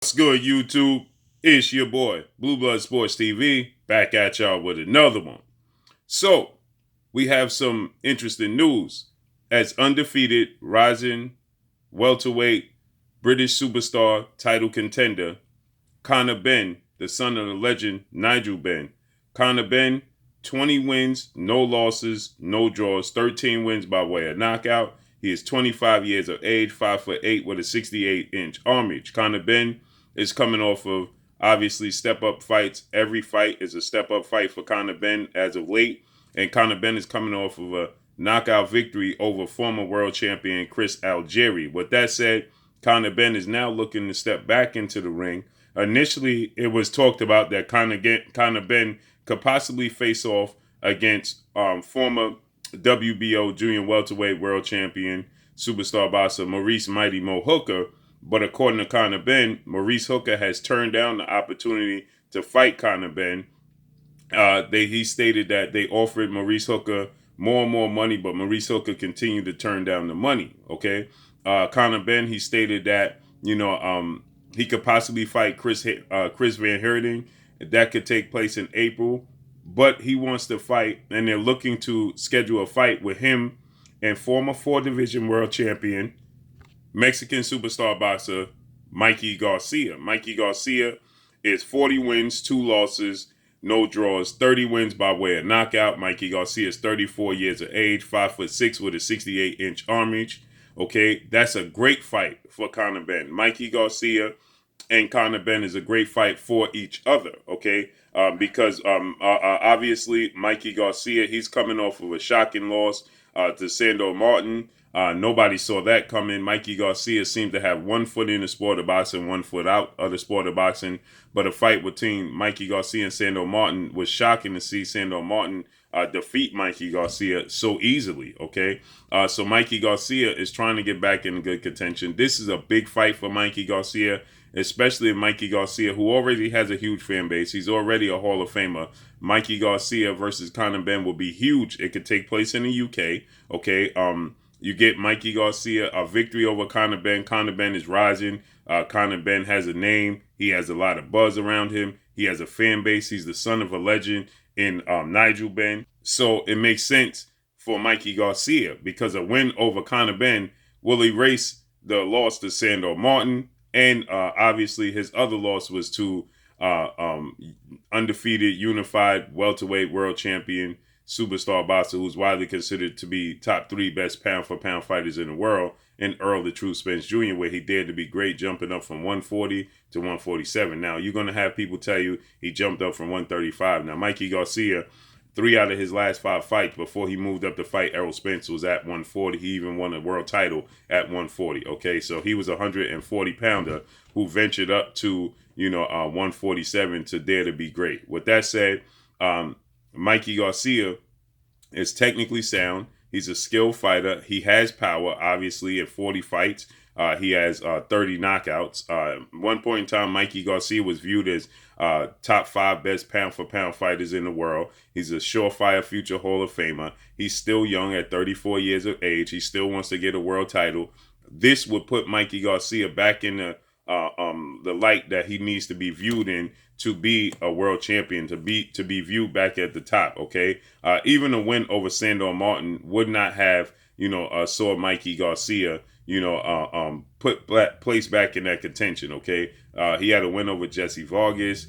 What's good, YouTube? It's your boy, Blue Blood Sports TV, back at y'all with another one. So, we have some interesting news. As undefeated, rising welterweight British superstar title contender, Conor Benn, the son of the legend Nigel Benn. Conor Benn, 20 wins, no losses, no draws, 13 wins by way of knockout. He is 25 years of age, 5'8" with a 68-inch arm reach. Conor Benn is coming off of obviously step-up fights. Every fight is a step-up fight for Conor Benn as of late. And Conor Benn is coming off of a knockout victory over former world champion Chris Algieri. With that said, Conor Benn is now looking to step back into the ring. Initially, it was talked about that Conor Benn could possibly face off against former WBO junior welterweight world champion superstar boxer Maurice Mighty Mo Hooker. But according to Conor Benn, Maurice Hooker has turned down the opportunity to fight Conor Benn. He stated that they offered Maurice Hooker more and more money, but Maurice Hooker continued to turn down the money. Okay, Conor Benn, he stated that he could possibly fight Chris Van Heerden. That could take place in April, but he wants to fight, and they're looking to schedule a fight with him and former 4-division world champion Mexican superstar boxer Mikey Garcia. Mikey Garcia is 40 wins, 2 losses, no draws, 30 wins by way of knockout. Mikey Garcia is 34 years of age, 5'6" with a 68-inch arm reach. Okay, that's a great fight for Conor Benn. Mikey Garcia and Conor Benn is a great fight for each other. Okay, because obviously Mikey Garcia, he's coming off of a shocking loss to Sandor Martin. Nobody saw that coming. Mikey Garcia seemed to have one foot in the sport of boxing, one foot out of the sport of boxing. But a fight between Mikey Garcia and Sandor Martin was shocking to see Sandor Martin defeat Mikey Garcia so easily. Okay, so Mikey Garcia is trying to get back in good contention. This is a big fight for Mikey Garcia, especially Mikey Garcia, who already has a huge fan base. He's already a Hall of Famer. Mikey Garcia versus Conor Benn will be huge. It could take place in the UK. Okay, you get Mikey Garcia, a victory over Conor Benn. Conor Benn is rising. Conor Benn has a name. He has a lot of buzz around him. He has a fan base. He's the son of a legend in Nigel Benn. So it makes sense for Mikey Garcia because a win over Conor Benn will erase the loss to Sandor Martin. And obviously his other loss was to undefeated, unified welterweight world champion superstar boxer who's widely considered to be top 3 best pound-for-pound fighters in the world, and Earl the True Spence Jr., where he dared to be great, jumping up from 140 to 147. Now, you're going to have people tell you he jumped up from 135. Now, Mikey Garcia, 3 out of his last 5 fights before he moved up to fight Errol Spence was at 140. He even won a world title at 140. Okay, so he was a 140-pounder who ventured up to 147 to dare to be great. With that said, Mikey Garcia is technically sound. He's a skilled fighter. He has power, obviously, at 40 fights. He has 30 knockouts. One point in time, Mikey Garcia was viewed as top 5 best pound-for-pound fighters in the world. He's a surefire future Hall of Famer. He's still young at 34 years of age. He still wants to get a world title. This would put Mikey Garcia back in the light that he needs to be viewed in to be a world champion, to be viewed back at the top. Okay, even a win over Sandor Martin would not have saw Mikey Garcia placed back in that contention. Okay, he had a win over Jesse Vargas,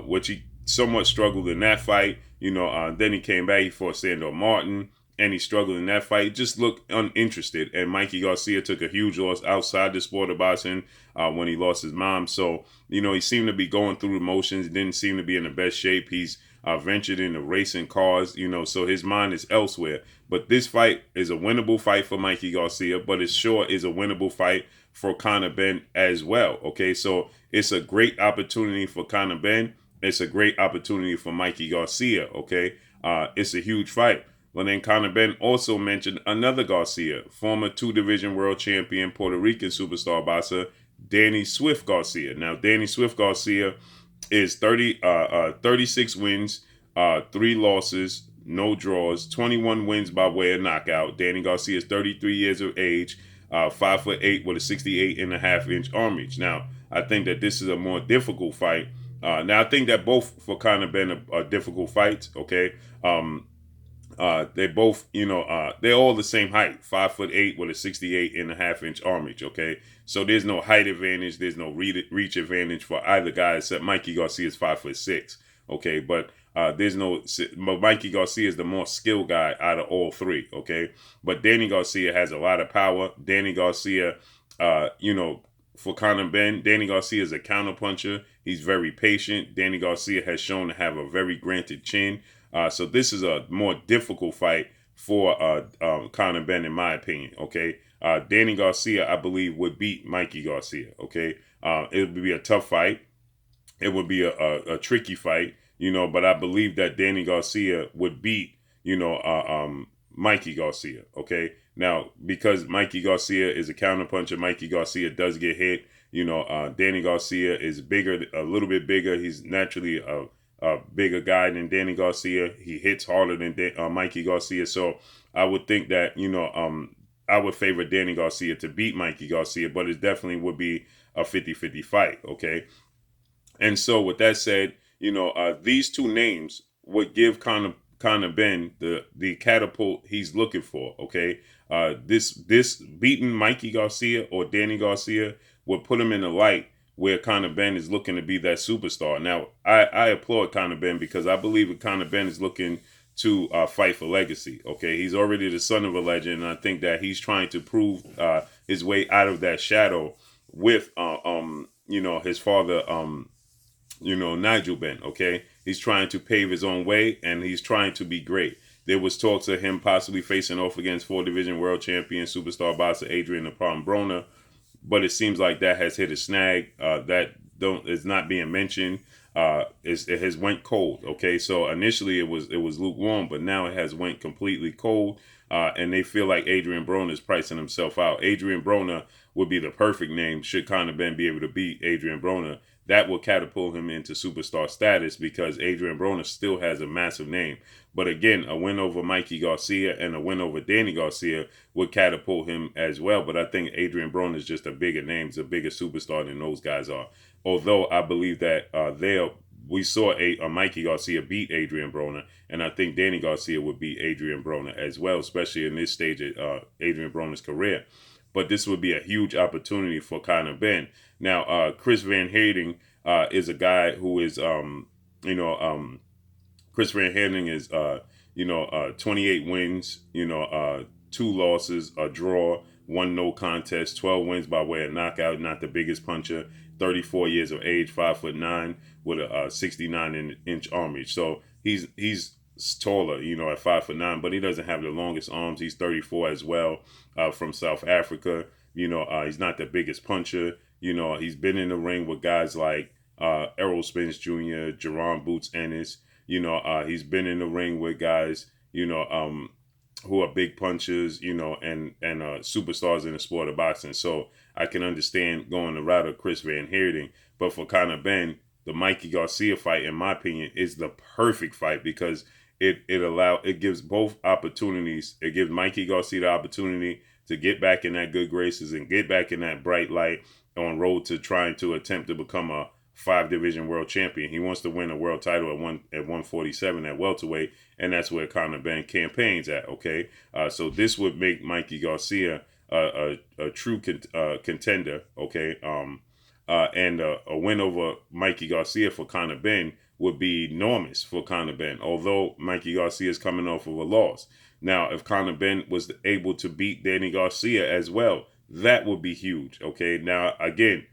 which he somewhat struggled in that fight. Then he came back, he fought Sandor Martin, and he struggled in that fight. He just looked uninterested. And Mikey Garcia took a huge loss outside the sport of boxing when he lost his mom. So, he seemed to be going through the motions. Didn't seem to be in the best shape. He's ventured into racing cars, so his mind is elsewhere. But this fight is a winnable fight for Mikey Garcia, but it sure is a winnable fight for Conor Benn as well. Okay, so it's a great opportunity for Conor Benn. It's a great opportunity for Mikey Garcia. Okay, it's a huge fight. Well, then Conor Benn also mentioned another Garcia, former 2-division world champion Puerto Rican superstar boxer Danny Swift Garcia. Now, Danny Swift Garcia is 36 wins, 3 losses, no draws, 21 wins by way of knockout. Danny Garcia is 33 years of age, 5'8" with a 68.5-inch arm reach. Now, I think that this is a more difficult fight. Now I think that both for Conor Benn are difficult fights. Okay. They both, they're all the same height, 5'8" with a 68.5-inch arm reach. Okay, so there's no height advantage, there's no reach advantage for either guy except Mikey Garcia is 5'6". Okay, but there's no. Mikey Garcia is the more skilled guy out of all three. Okay, but Danny Garcia has a lot of power. Danny Garcia, for Conor Benn, Danny Garcia is a counterpuncher. He's very patient. Danny Garcia has shown to have a very granted chin. So this is a more difficult fight for Conor Benn, in my opinion. Okay, Danny Garcia, I believe, would beat Mikey Garcia. Okay, it would be a tough fight. It would be a tricky fight, but I believe that Danny Garcia would beat, Mikey Garcia. Okay, now because Mikey Garcia is a counterpuncher, Mikey Garcia does get hit. Danny Garcia is bigger, a little bit bigger. He's naturally a bigger guy than Danny Garcia. He hits harder than Mikey Garcia. So I would think that, I would favor Danny Garcia to beat Mikey Garcia, but it definitely would be a 50-50 fight. Okay. And so with that said, these two names would give Conor Benn the catapult he's looking for. Okay. This beating Mikey Garcia or Danny Garcia would put him in the light where Conor Benn is looking to be that superstar. Now, I applaud Conor Benn because I believe that Conor Benn is looking to fight for legacy. Okay, he's already the son of a legend, and I think that he's trying to prove his way out of that shadow with, his father, Nigel Benn. Okay, he's trying to pave his own way, and he's trying to be great. There was talks of him possibly facing off against 4-division world champion superstar boxer Adrien the Broner. But it seems like that has hit a snag. That is not being mentioned. It has went cold. Okay, so initially it was lukewarm, but now it has went completely cold. And they feel like Adrien Broner is pricing himself out. Adrien Broner would be the perfect name should Conor Benn be able to beat Adrien Broner. That will catapult him into superstar status because Adrien Broner still has a massive name. But again, a win over Mikey Garcia and a win over Danny Garcia would catapult him as well. But I think Adrien Broner is just a bigger name, he's a bigger superstar than those guys are. Although I believe that we saw a Mikey Garcia beat Adrien Broner, and I think Danny Garcia would beat Adrien Broner as well, especially in this stage of Adrien Broner's career. But this would be a huge opportunity for Conor Benn. Now, Chris Van Heerden is a guy who is, Chris Van Heerden is, 28 wins, 2 losses, a draw, 1 no contest, 12 wins by way of knockout, not the biggest puncher, 34 years of age, 5'9", with a 69-inch arm reach. So he's taller, at 5'9", but he doesn't have the longest arms. He's 34 as well, from South Africa. He's not the biggest puncher. He's been in the ring with guys like Errol Spence Jr., Jerron Boots Ennis. He's been in the ring with guys, who are big punchers, and superstars in the sport of boxing. So I can understand going the route of Chris Van Heerden. But for Conor Benn, the Mikey Garcia fight, in my opinion, is the perfect fight because it gives both opportunities. It gives Mikey Garcia the opportunity to get back in that good graces and get back in that bright light on road to trying to attempt to become a 5-division world champion. He wants to win a world title at 147 at welterweight, and that's where Conor Benn campaigns at. Okay, so this would make Mikey Garcia a true contender. Okay, and a win over Mikey Garcia for Conor Benn would be enormous for Conor Benn, although Mikey Garcia is coming off of a loss. Now, if Conor Benn was able to beat Danny Garcia as well, that would be huge. Okay, now again,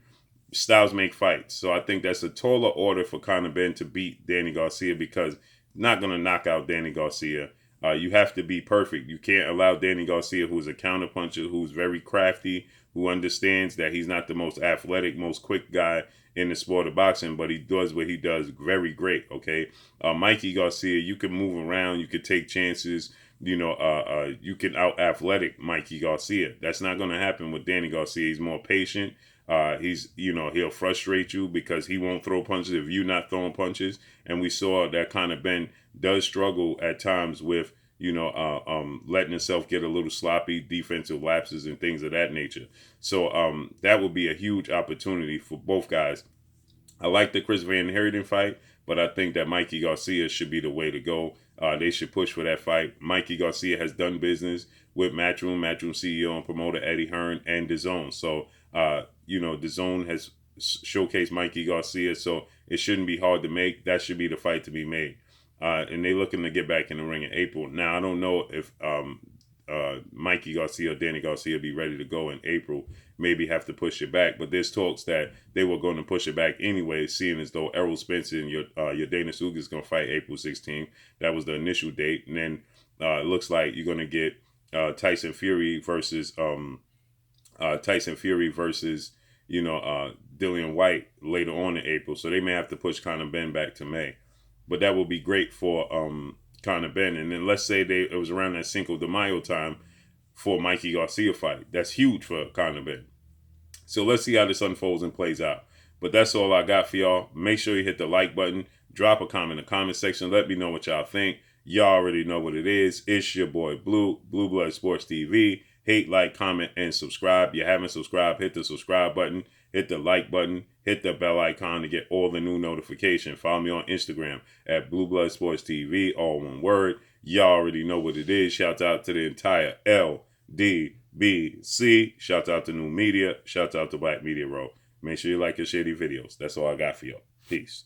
styles make fights. So I think that's a taller order for Conor Benn to beat Danny Garcia because not going to knock out Danny Garcia. You have to be perfect. You can't allow Danny Garcia, who's a counterpuncher, who's very crafty, who understands that he's not the most athletic, most quick guy in the sport of boxing, but he does what he does very great. Okay, Mikey Garcia, you can move around, you can take chances. You can out athletic Mikey Garcia. That's not going to happen with Danny Garcia. He's more patient. He'll frustrate you because he won't throw punches if you're not throwing punches. And we saw that Conor Benn does struggle at times with, letting himself get a little sloppy, defensive lapses and things of that nature. So that would be a huge opportunity for both guys. I like the Chris Van Heerden fight, but I think that Mikey Garcia should be the way to go. They should push for that fight. Mikey Garcia has done business with Matchroom CEO and promoter Eddie Hearn and DAZN. So, DAZN has showcased Mikey Garcia, so it shouldn't be hard to make. That should be the fight to be made. And they're looking to get back in the ring in April. Now, I don't know if Mikey Garcia or Danny Garcia be ready to go in April. Maybe have to push it back, but there's talks that they were going to push it back anyway, seeing as though Errol Spencer and your Dana Suga is going to fight April 16th. That was the initial date, and then it looks like you're going to get Tyson Fury versus Dillian White later on in April. So they may have to push Conor Benn back to May, but that will be great for Conor Benn. And then let's say it was around that Cinco de Mayo time for Mikey Garcia fight. That's huge for Conor Benn. So let's see how this unfolds and plays out. But that's all I got for y'all. Make sure you hit the like button. Drop a comment in the comment section. Let me know what y'all think. Y'all already know what it is. It's your boy Blue Blood Sports TV. Hate, like, comment, and subscribe. If you haven't subscribed, hit the subscribe button. Hit the like button. Hit the bell icon to get all the new notifications. Follow me on Instagram at Blue Blood Sports TV. All one word. Y'all already know what it is. Shout out to the entire LDBC. Shout out to New Media. Shout out to Black Media Row. Make sure you like and share these videos. That's all I got for y'all. Peace.